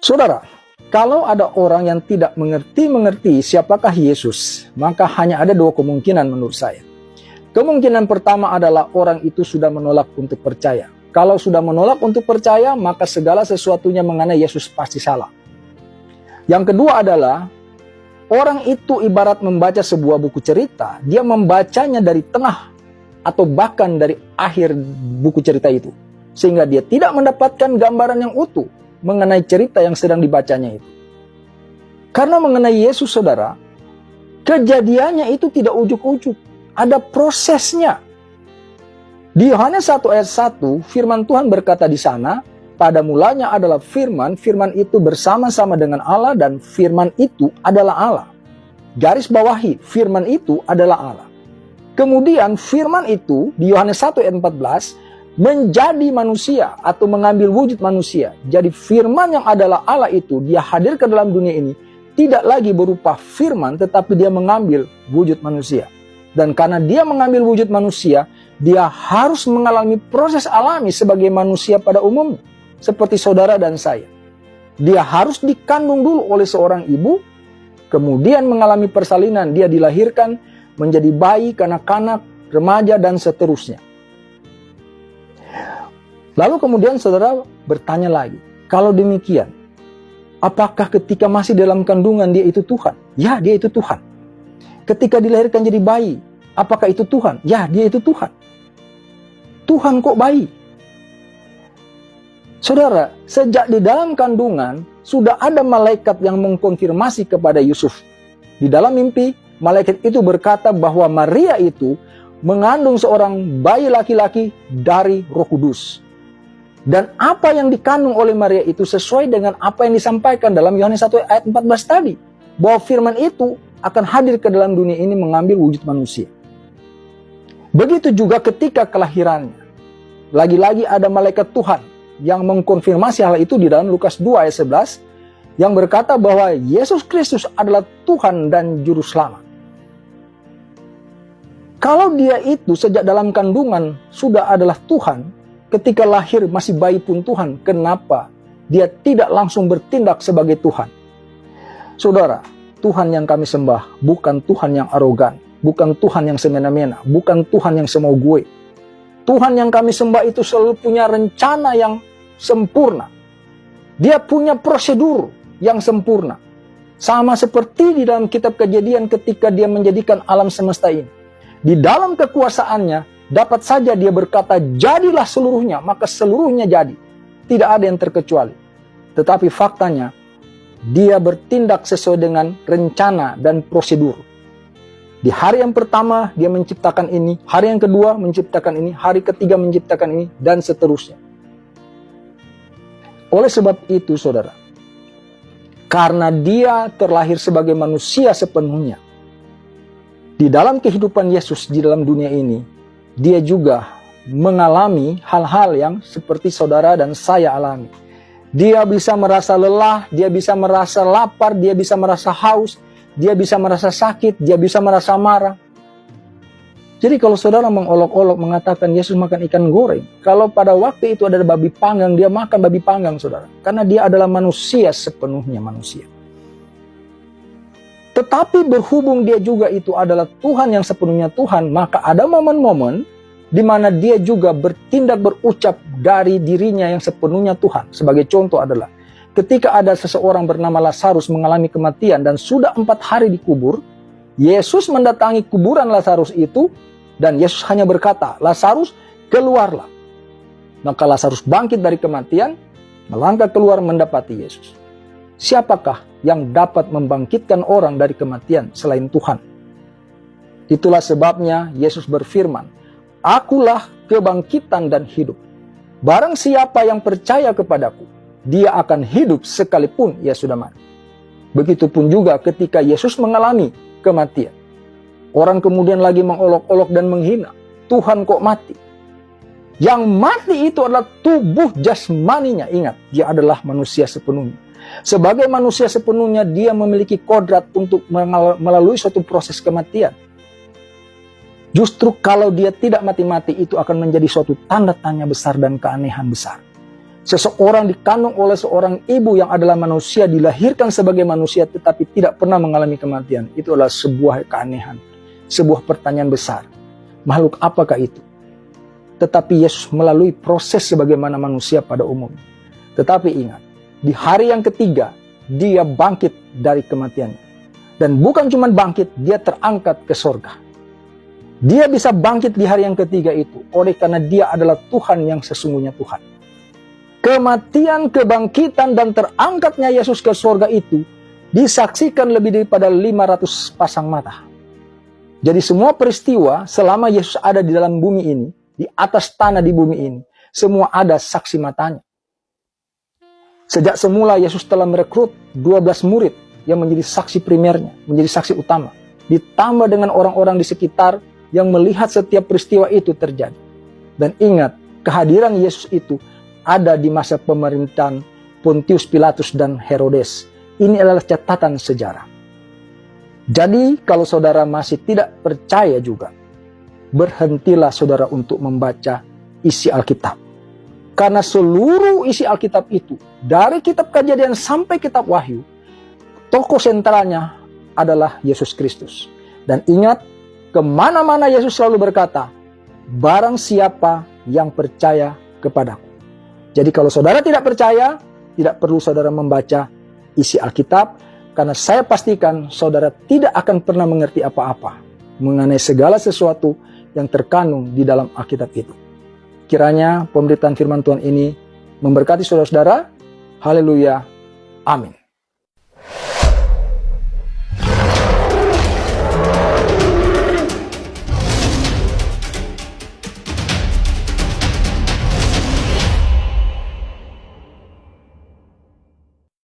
Saudara, kalau ada orang yang tidak mengerti siapakah Yesus, maka hanya ada dua kemungkinan menurut saya. Kemungkinan pertama adalah orang itu sudah menolak untuk percaya. Kalau sudah menolak untuk percaya, maka segala sesuatunya mengenai Yesus pasti salah. Yang kedua adalah, orang itu ibarat membaca sebuah buku cerita, dia membacanya dari tengah atau bahkan dari akhir buku cerita itu. Sehingga dia tidak mendapatkan gambaran yang utuh mengenai cerita yang sedang dibacanya itu. Karena mengenai Yesus, saudara, kejadiannya itu tidak ujuk-ujuk. Ada prosesnya. Di Yohanes 1 ayat 1, firman Tuhan berkata di sana, pada mulanya adalah firman, firman itu bersama-sama dengan Allah dan firman itu adalah Allah. Garis bawahi, firman itu adalah Allah. Kemudian firman itu di Yohanes 1 ayat 14 menjadi manusia atau mengambil wujud manusia. Jadi firman yang adalah Allah itu dia hadir ke dalam dunia ini tidak lagi berupa firman tetapi dia mengambil wujud manusia. Dan karena dia mengambil wujud manusia, dia harus mengalami proses alami sebagai manusia pada umumnya. Seperti saudara dan saya. Dia harus dikandung dulu oleh seorang ibu, kemudian mengalami persalinan. Dia dilahirkan menjadi bayi, kanak-kanak, remaja, dan seterusnya. Lalu kemudian saudara bertanya lagi, kalau demikian, apakah ketika masih dalam kandungan dia itu Tuhan? Ya, dia itu Tuhan. Ketika dilahirkan jadi bayi, apakah itu Tuhan? Ya, dia itu Tuhan. Tuhan kok bayi? Saudara, sejak di dalam kandungan, sudah ada malaikat yang mengkonfirmasi kepada Yusuf. Di dalam mimpi, malaikat itu berkata bahwa Maria itu mengandung seorang bayi laki-laki dari Roh Kudus. Dan apa yang dikandung oleh Maria itu sesuai dengan apa yang disampaikan dalam Yohanes 1 ayat 14 tadi. Bahwa firman itu akan hadir ke dalam dunia ini mengambil wujud manusia. Begitu juga ketika kelahirannya. Lagi-lagi ada malaikat Tuhan yang mengkonfirmasi hal itu di dalam Lukas 2 ayat 11 yang berkata bahwa Yesus Kristus adalah Tuhan dan Juru Selamat. Kalau dia itu sejak dalam kandungan sudah adalah Tuhan, ketika lahir masih bayi pun Tuhan, kenapa dia tidak langsung bertindak sebagai Tuhan? Saudara, Tuhan yang kami sembah bukan Tuhan yang arogan, bukan Tuhan yang semena-mena, bukan Tuhan yang semau gue. Tuhan yang kami sembah itu selalu punya rencana yang sempurna. Dia punya prosedur yang sempurna. Sama seperti di dalam kitab Kejadian ketika dia menjadikan alam semesta ini. Di dalam kekuasaannya, dapat saja dia berkata, jadilah seluruhnya, maka seluruhnya jadi. Tidak ada yang terkecuali. Tetapi faktanya, dia bertindak sesuai dengan rencana dan prosedur. Di hari yang pertama, dia menciptakan ini. Hari yang kedua, menciptakan ini. Hari ketiga, menciptakan ini. Dan seterusnya. Oleh sebab itu, saudara, karena dia terlahir sebagai manusia sepenuhnya, di dalam kehidupan Yesus di dalam dunia ini, dia juga mengalami hal-hal yang seperti saudara dan saya alami. Dia bisa merasa lelah, dia bisa merasa lapar, dia bisa merasa haus, dia bisa merasa sakit, dia bisa merasa marah. Jadi kalau saudara mengolok-olok mengatakan Yesus makan ikan goreng, kalau pada waktu itu ada babi panggang, dia makan babi panggang, saudara. Karena dia adalah manusia sepenuhnya manusia. Tetapi berhubung dia juga itu adalah Tuhan yang sepenuhnya Tuhan, maka ada momen-momen di mana dia juga bertindak berucap dari dirinya yang sepenuhnya Tuhan. Sebagai contoh adalah ketika ada seseorang bernama Lazarus mengalami kematian dan sudah 4 hari dikubur, Yesus mendatangi kuburan Lazarus itu dan Yesus hanya berkata, Lazarus keluarlah. Maka Lazarus bangkit dari kematian, melangkah keluar mendapati Yesus. Siapakah yang dapat membangkitkan orang dari kematian selain Tuhan? Itulah sebabnya Yesus berfirman, Akulah kebangkitan dan hidup. Barang siapa yang percaya kepadaku, dia akan hidup sekalipun ia sudah mati. Begitupun juga ketika Yesus mengalami kematian. Orang kemudian lagi mengolok-olok dan menghina. Tuhan kok mati? Yang mati itu adalah tubuh jasmaninya. Ingat, dia adalah manusia sepenuhnya. Sebagai manusia sepenuhnya, dia memiliki kodrat untuk melalui suatu proses kematian. Justru kalau dia tidak mati-mati, itu akan menjadi suatu tanda tanya besar dan keanehan besar. Seseorang dikandung oleh seorang ibu yang adalah manusia, dilahirkan sebagai manusia tetapi tidak pernah mengalami kematian. Itu adalah sebuah keanehan, sebuah pertanyaan besar. Makhluk apakah itu? Tetapi Yesus melalui proses sebagaimana manusia pada umumnya. Tetapi ingat, di hari yang ketiga, dia bangkit dari kematiannya. Dan bukan cuma bangkit, dia terangkat ke sorga. Dia bisa bangkit di hari yang ketiga itu, oleh karena dia adalah Tuhan yang sesungguhnya Tuhan. Kematian, kebangkitan, dan terangkatnya Yesus ke sorga itu disaksikan lebih daripada 500 pasang mata. Jadi semua peristiwa selama Yesus ada di dalam bumi ini, di atas tanah di bumi ini, semua ada saksi matanya. Sejak semula Yesus telah merekrut 12 murid yang menjadi saksi primernya, menjadi saksi utama. Ditambah dengan orang-orang di sekitar yang melihat setiap peristiwa itu terjadi. Dan ingat, kehadiran Yesus itu ada di masa pemerintahan Pontius Pilatus dan Herodes. Ini adalah catatan sejarah. Jadi kalau saudara masih tidak percaya juga, berhentilah saudara untuk membaca isi Alkitab. Karena seluruh isi Alkitab itu, dari kitab Kejadian sampai kitab Wahyu, tokoh sentralnya adalah Yesus Kristus. Dan ingat, kemana-mana Yesus selalu berkata, barang siapa yang percaya kepadaku. Jadi kalau saudara tidak percaya, tidak perlu saudara membaca isi Alkitab, karena saya pastikan saudara tidak akan pernah mengerti apa-apa mengenai segala sesuatu yang terkandung di dalam Alkitab itu. Kiranya pemberitaan firman Tuhan ini memberkati saudara-saudara. Haleluya. Amin.